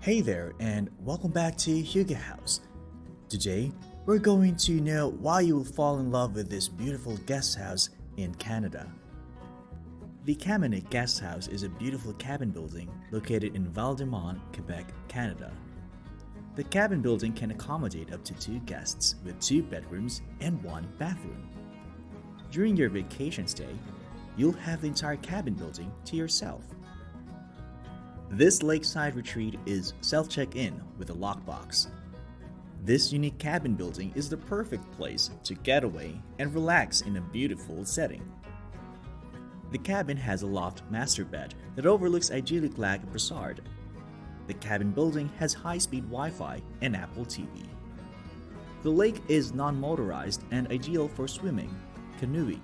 Hey there, and welcome back to Guesthouse. Today, we're going to know why you will fall in love with this beautiful guest house in Canada. The Kamanik Guesthouse is a beautiful cabin building located in Val-des-Monts, Quebec, Canada. The cabin building can accommodate up to 2 guests with 2 bedrooms and 1 bathroom. During your vacation stay, you'll have the entire cabin building to yourself. This lakeside retreat is self-check-in with a lockbox. This unique cabin building is the perfect place to get away and relax in a beautiful setting. The cabin has a loft master bed that overlooks idyllic Lake Brassard. The cabin building has high-speed Wi-Fi and Apple TV. The lake is non-motorized and ideal for swimming, canoeing,